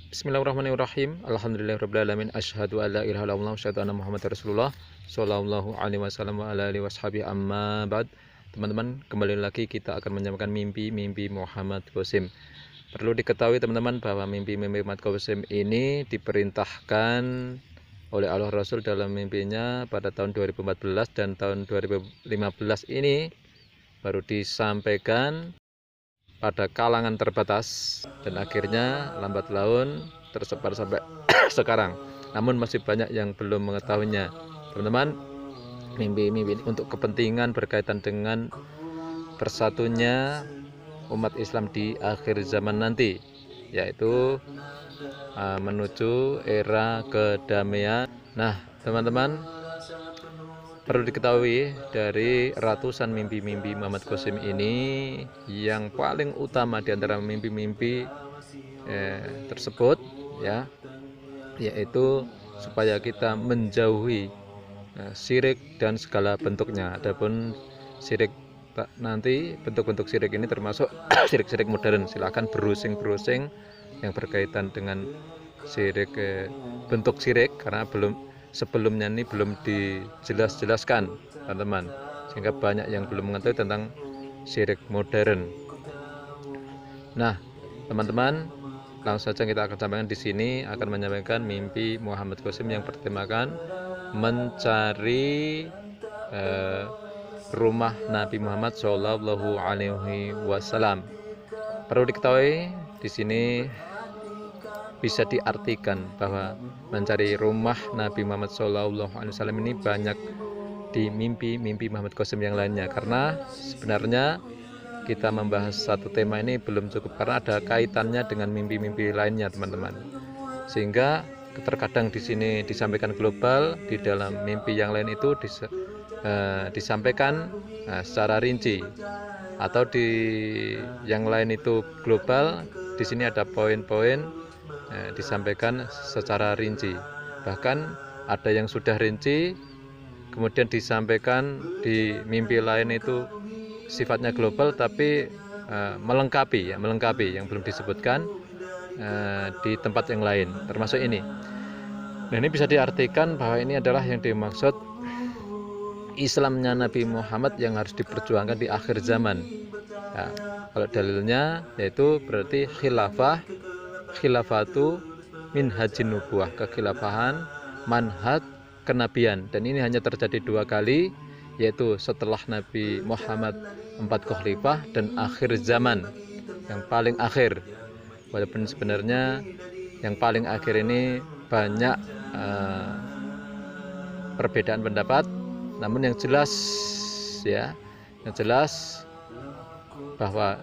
Bismillahirrahmanirrahim. Alhamdulillahirrabbilalamin. Asyhadu an la ilaha illallah wa asyhadu anna Muhammadar Rasulullah sallallahu alaihi wasallam wa ala alihi washabihi amma ba'd. Teman-teman, kembali lagi kita akan menyampaikan mimpi-mimpi Muhammad Qasim. Perlu diketahui teman-teman bahwa mimpi-mimpi Muhammad Qasim ini diperintahkan oleh Allah Rasul dalam mimpinya pada tahun 2014 dan tahun 2015 ini baru disampaikan pada kalangan terbatas dan akhirnya lambat laun tersebar sampai sekarang. Namun masih banyak yang belum mengetahuinya. Teman-teman, mimpi-mimpi untuk kepentingan berkaitan dengan bersatunya umat Islam di akhir zaman nanti, yaitu menuju era kedamaian. Nah, teman-teman, perlu diketahui dari ratusan mimpi-mimpi Muhammad Qasim ini, yang paling utama di antara mimpi-mimpi tersebut yaitu supaya kita menjauhi syirik dan segala bentuknya. Adapun syirik nanti, bentuk-bentuk syirik ini termasuk syirik-syirik modern. Silahkan browsing yang berkaitan dengan syirik, bentuk syirik, karena sebelumnya ini belum dijelaskan teman-teman, sehingga banyak yang belum mengetahui tentang syirik modern. Nah, teman-teman, langsung saja kita akan sampaikan di sini, akan menyampaikan mimpi Muhammad Qasim yang bertemakan mencari rumah Nabi Muhammad Shallallahu Alaihi Wasallam. Perlu diketahui di sini bisa diartikan bahwa mencari rumah Nabi Muhammad SAW ini banyak di mimpi-mimpi Muhammad Qasim yang lainnya, karena sebenarnya kita membahas satu tema ini belum cukup karena ada kaitannya dengan mimpi-mimpi lainnya teman-teman, sehingga terkadang di sini disampaikan global, di dalam mimpi yang lain itu disampaikan secara rinci, atau di yang lain itu global, di sini ada poin-poin disampaikan secara rinci. Bahkan ada yang sudah rinci kemudian disampaikan di mimpi lain itu sifatnya global, tapi melengkapi yang belum disebutkan di tempat yang lain, termasuk ini. Nah, ini bisa diartikan bahwa ini adalah yang dimaksud Islamnya Nabi Muhammad yang harus diperjuangkan di akhir zaman. Ya, kalau dalilnya yaitu berarti khilafatu minhajin nubuwah, kekhilafahan manhaj kenabian, dan ini hanya terjadi 2 kali, yaitu setelah Nabi Muhammad 4 khalifah dan akhir zaman yang paling akhir. Walaupun sebenarnya yang paling akhir ini banyak perbedaan pendapat, namun yang jelas bahwa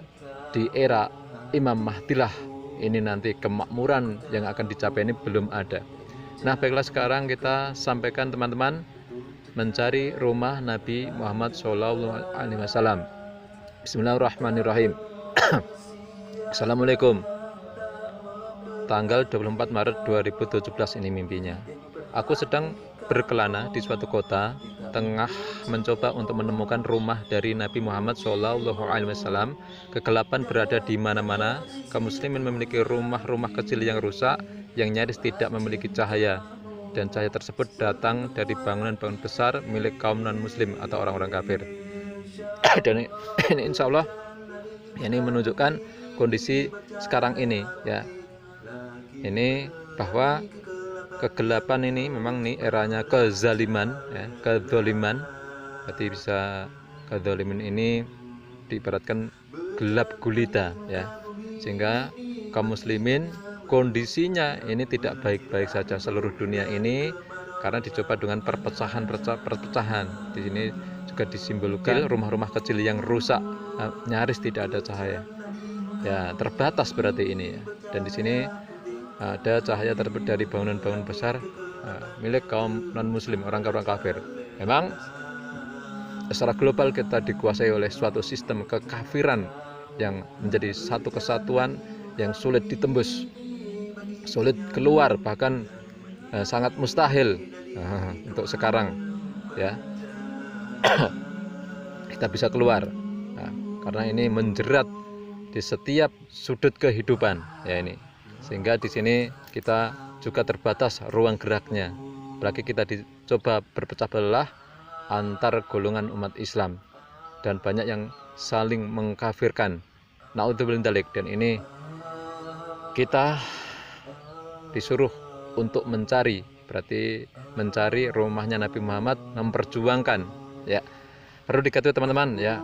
di era Imam Mahdilah ini nanti kemakmuran yang akan dicapai ini belum ada. Nah, baiklah, sekarang kita sampaikan teman-teman mencari rumah Nabi Muhammad Shallallahu Alaihi Wasallam. Bismillahirrahmanirrahim. Assalamualaikum. Tanggal 24 Maret 2017 ini mimpinya. Aku sedang berkelana di suatu kota, tengah mencoba untuk menemukan rumah dari Nabi Muhammad SAW. Kegelapan berada di mana-mana. Kaum muslimin memiliki rumah-rumah kecil yang rusak, yang nyaris tidak memiliki cahaya, dan cahaya tersebut datang dari bangunan-bangunan besar milik kaum non-muslim atau orang-orang kafir. Dan ini insya Allah ini menunjukkan kondisi sekarang ini, ya. Ini bahwa kegelapan ini memang nih eranya kezaliman, kezaliman. Berarti bisa kezaliman ini diibaratkan gelap gulita, ya. Sehingga kaum muslimin kondisinya ini tidak baik-baik saja, seluruh dunia ini, karena dicoba dengan perpecahan. Di sini juga disimbolkan rumah-rumah kecil yang rusak, nyaris tidak ada cahaya. Ya, terbatas berarti ini, ya. Dan di sini ada cahaya tersebut dari bangunan-bangunan besar milik kaum non-muslim, orang-orang kafir. Memang secara global kita dikuasai oleh suatu sistem kekafiran yang menjadi satu kesatuan yang sulit ditembus, sulit keluar, bahkan sangat mustahil untuk sekarang, ya. Kita bisa keluar, karena ini menjerat di setiap sudut kehidupan, ya. Ini sehingga di sini kita juga terbatas ruang geraknya. Apalagi kita dicoba berpecah belah antar golongan umat Islam dan banyak yang saling mengkafirkan. Naudzubillah dzalik. Dan ini kita disuruh untuk mencari, berarti mencari rumahnya Nabi Muhammad, memperjuangkan, ya. Perlu diketahui teman-teman, ya.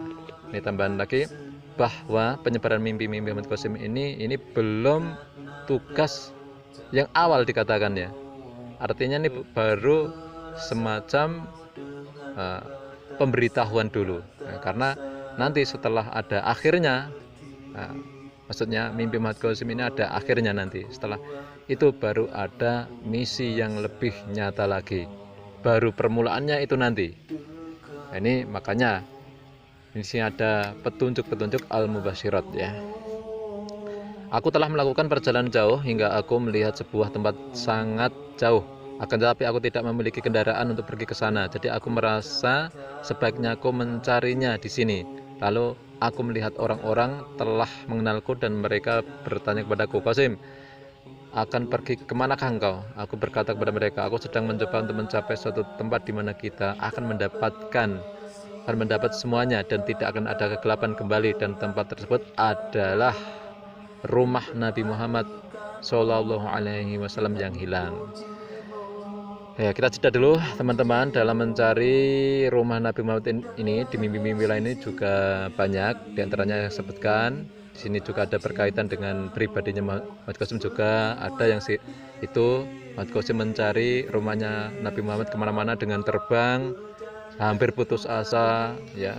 Ini tambahan lagi bahwa penyebaran mimpi-mimpi Ahmad Qasim ini belum tugas yang awal dikatakan, ya. Artinya ini baru semacam pemberitahuan dulu, karena nanti setelah ada akhirnya, maksudnya mimpi Ahmad Qasim ini ada akhirnya nanti. Setelah itu baru ada misi yang lebih nyata lagi, baru permulaannya itu nanti. Ini makanya di sini ada petunjuk-petunjuk al-mubasyirat, ya. Aku telah melakukan perjalanan jauh hingga aku melihat sebuah tempat sangat jauh. Akan tetapi aku tidak memiliki kendaraan untuk pergi ke sana. Jadi aku merasa sebaiknya aku mencarinya di sini. Lalu aku melihat orang-orang telah mengenalku dan mereka bertanya kepadaku, Qasim, akan pergi kemanakah engkau? Aku berkata kepada mereka, aku sedang mencoba untuk mencapai suatu tempat di mana kita akan mendapat semuanya dan tidak akan ada kegelapan kembali, dan tempat tersebut adalah rumah Nabi Muhammad Shallallahu Alaihi Wasallam yang hilang. Ya, kita jeda dulu teman-teman dalam mencari rumah Nabi Muhammad ini. Di mimpi-mimpi lain ini juga banyak, diantaranya yang sebutkan. Di sini juga ada berkaitan dengan pribadinya Ahmad Qasim juga. Ada yang itu Ahmad Qasim mencari rumahnya Nabi Muhammad kemana-mana dengan terbang, hampir putus asa, ya,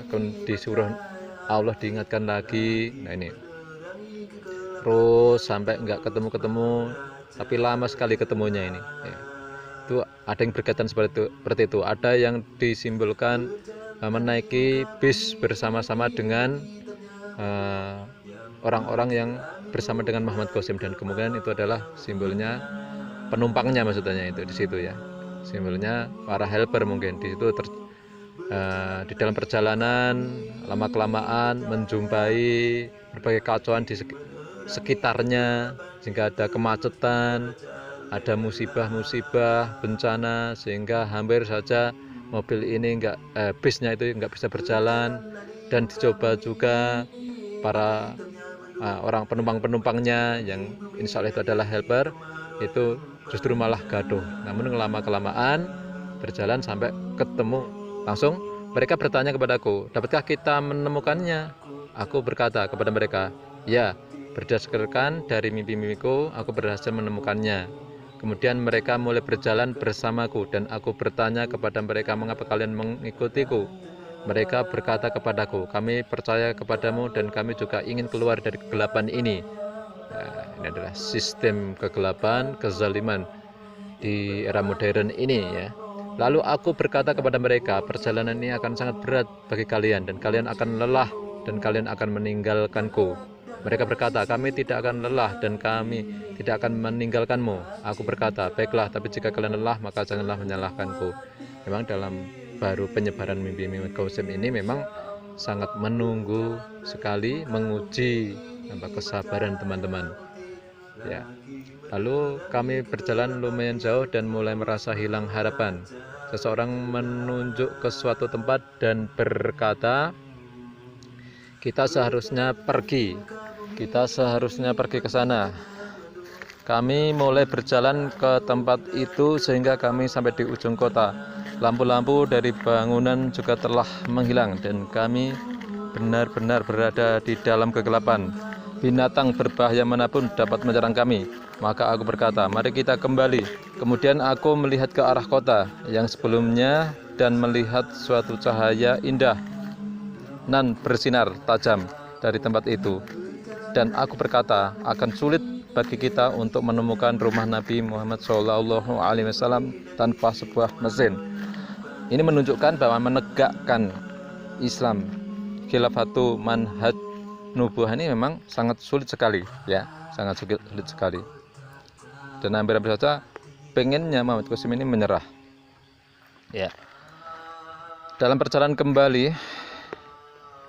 disuruh Allah diingatkan lagi. Nah ini, terus sampai nggak ketemu, tapi lama sekali ketemunya ini, ya. Itu ada yang berkaitan seperti itu. Ada yang disimbolkan menaiki bis bersama-sama dengan orang-orang yang bersama dengan Muhammad Qasim, dan kemungkinan itu adalah simbolnya penumpangnya, maksudnya itu di situ, ya. Simbolnya para helper mungkin di situ. Di dalam perjalanan lama kelamaan menjumpai berbagai kacauan di sekitarnya, sehingga ada kemacetan, ada musibah-musibah, bencana, sehingga hampir saja mobil ini bisnya itu nggak bisa berjalan, dan dicoba juga para orang penumpang-penumpangnya yang insya Allah itu adalah helper, itu justru malah gaduh. Namun lama kelamaan berjalan sampai ketemu, langsung mereka bertanya kepadaku, dapatkah kita menemukannya? Aku berkata kepada mereka, ya, berdasarkan dari mimpi-mimpiku aku berhasil menemukannya. Kemudian mereka mulai berjalan bersamaku, dan aku bertanya kepada mereka, mengapa kalian mengikutiku? Mereka berkata kepadaku, kami percaya kepadamu dan kami juga ingin keluar dari kegelapan ini. Nah, ini adalah sistem kegelapan, kezaliman di era modern ini, ya. Lalu aku berkata kepada mereka, perjalanan ini akan sangat berat bagi kalian, dan kalian akan lelah, dan kalian akan meninggalkanku. Mereka berkata, kami tidak akan lelah dan kami tidak akan meninggalkanmu. Aku berkata, baiklah, tapi jika kalian lelah maka janganlah menyalahkanku. Memang dalam baru penyebaran mimpi Ahmad Qasim ini memang sangat menunggu sekali, menguji kesabaran teman-teman, ya. Lalu kami berjalan lumayan jauh dan mulai merasa hilang harapan. Seseorang menunjuk ke suatu tempat dan berkata, kita seharusnya pergi ke sana. Kami mulai berjalan ke tempat itu sehingga kami sampai di ujung kota. Lampu-lampu dari bangunan juga telah menghilang dan kami benar-benar berada di dalam kegelapan. Binatang berbahaya manapun dapat menyerang kami. Maka aku berkata, mari kita kembali. Kemudian aku melihat ke arah kota yang sebelumnya dan melihat suatu cahaya indah nan bersinar tajam dari tempat itu. Dan aku berkata, akan sulit bagi kita untuk menemukan rumah Nabi Muhammad SAW tanpa sebuah mesin. Ini menunjukkan bahwa menegakkan Islam, khilafatu manhaj nubuwah ini memang sangat sulit sekali, ya, sangat sulit sekali. Dan hampir-hampir saja pengennya Muhammad Qasim ini menyerah, ya. Dalam perjalanan kembali,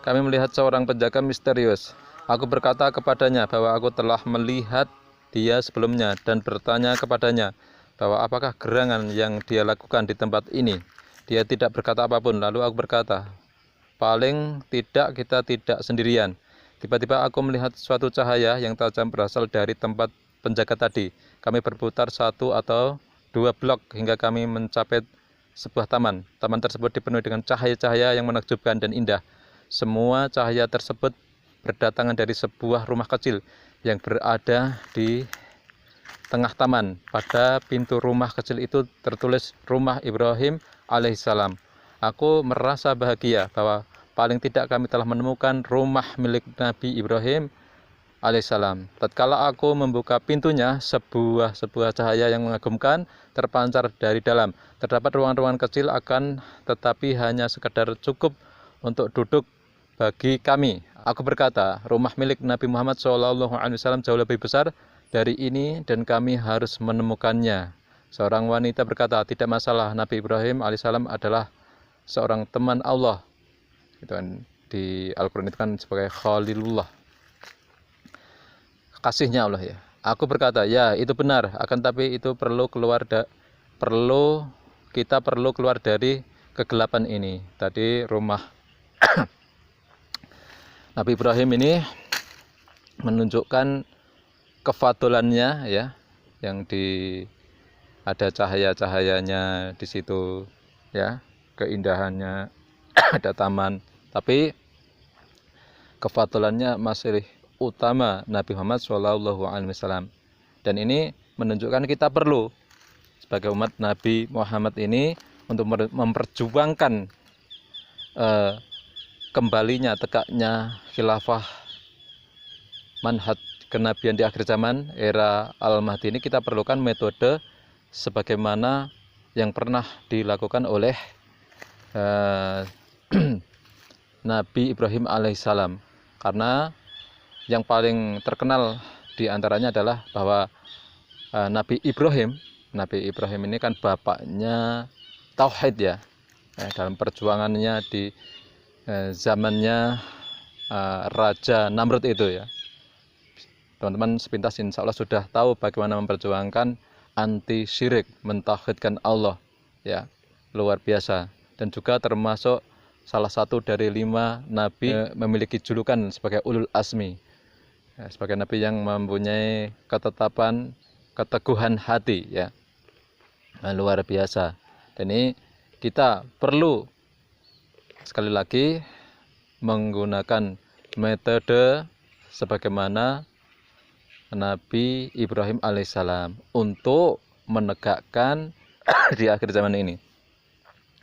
kami melihat seorang penjaga misterius. Aku berkata kepadanya bahwa aku telah melihat dia sebelumnya dan bertanya kepadanya bahwa apakah gerangan yang dia lakukan di tempat ini. Dia tidak berkata apapun. Lalu aku berkata, paling tidak kita tidak sendirian. Tiba-tiba aku melihat suatu cahaya yang tajam berasal dari tempat penjaga tadi. Kami berputar 1 atau 2 blok hingga kami mencapai sebuah taman. Taman tersebut dipenuhi dengan cahaya-cahaya yang menakjubkan dan indah. Semua cahaya tersebut berdatangan dari sebuah rumah kecil yang berada di tengah taman. Pada pintu rumah kecil itu tertulis Rumah Ibrahim alaihissalam. Aku merasa bahagia bahwa paling tidak kami telah menemukan rumah milik Nabi Ibrahim alaihissalam. Tatkala aku membuka pintunya, sebuah cahaya yang mengagumkan terpancar dari dalam. Terdapat ruang-ruang kecil akan tetapi hanya sekedar cukup untuk duduk bagi kami. Aku berkata, rumah milik Nabi Muhammad SAW jauh lebih besar dari ini dan kami harus menemukannya. Seorang wanita berkata, tidak masalah, Nabi Ibrahim alaihissalam adalah seorang teman Allah. Itu kan di Al-Quran itu kan sebagai Khalilullah, kasihnya Allah ya. Aku berkata, ya itu benar, akan tapi itu kita perlu keluar dari kegelapan ini. Tadi rumah Nabi Ibrahim ini menunjukkan kefadulannya ya, yang ada cahaya-cahayanya di situ ya, keindahannya, ada taman, tapi kefadulannya masih utama Nabi Muhammad SAW. Dan ini menunjukkan kita perlu sebagai umat Nabi Muhammad ini untuk memperjuangkan kembalinya tegaknya khilafah manhaj kenabian di akhir zaman era Al-Mahdi ini. Kita perlukan metode sebagaimana yang pernah dilakukan oleh Nabi Ibrahim alaihissalam, karena yang paling terkenal diantaranya adalah bahwa Nabi Ibrahim ini kan bapaknya tauhid ya, dalam perjuangannya di zamannya Raja Namrud itu ya. Teman-teman sepintas insya Allah sudah tahu bagaimana memperjuangkan anti syirik, mentauhidkan Allah ya, luar biasa. Dan juga termasuk salah satu dari 5 nabi memiliki julukan sebagai ulul asmi ya, sebagai nabi yang mempunyai ketetapan, keteguhan hati ya, luar biasa. Dan ini kita perlu sekali lagi menggunakan metode sebagaimana Nabi Ibrahim alaihissalam untuk menegakkan di akhir zaman ini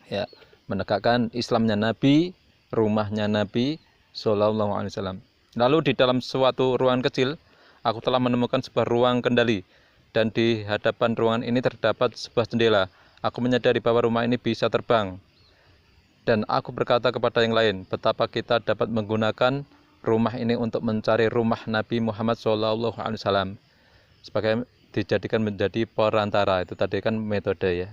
ya, menegakkan Islamnya Nabi, rumahnya Nabi Sallallahu Alaihi Wasallam. Lalu di dalam suatu ruangan kecil, aku telah menemukan sebuah ruang kendali, dan di hadapan ruangan ini terdapat sebuah jendela. Aku menyadari bahwa rumah ini bisa terbang, dan aku berkata kepada yang lain, betapa kita dapat menggunakan rumah ini untuk mencari rumah Nabi Muhammad SAW sebagai dijadikan menjadi perantara. Itu tadi kan metode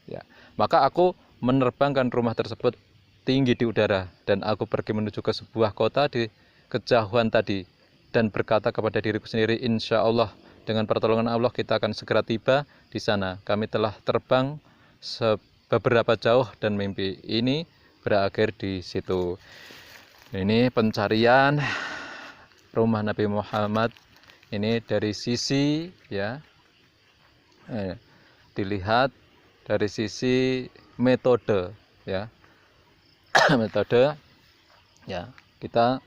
ya. Maka aku menerbangkan rumah tersebut tinggi di udara, dan aku pergi menuju ke sebuah kota di kejauhan tadi, dan berkata kepada diriku sendiri, insya Allah dengan pertolongan Allah kita akan segera tiba di sana. Kami telah terbang beberapa jauh dan mimpi ini berakhir di situ. Ini pencarian rumah Nabi Muhammad ini dari sisi ya, dilihat dari sisi metode ya, metode ya, kita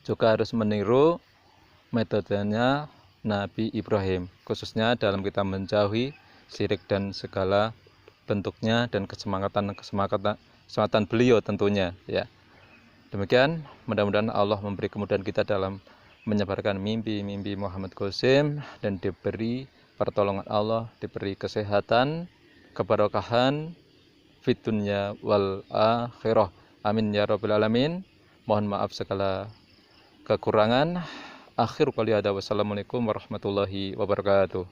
juga harus meniru metodenya Nabi Ibrahim, khususnya dalam kita menjauhi syirik dan segala bentuknya, dan kesemangatan beliau tentunya ya. Demikian, mudah-mudahan Allah memberi kemudahan kita dalam menyebarkan mimpi-mimpi Muhammad Qasim, dan diberi pertolongan Allah, diberi kesehatan, keberkahan fid dunya wal akhirah. Amin ya rabbal alamin. Mohon maaf segala kekurangan. Akhir kali ada, wassalamualaikum warahmatullahi wabarakatuh.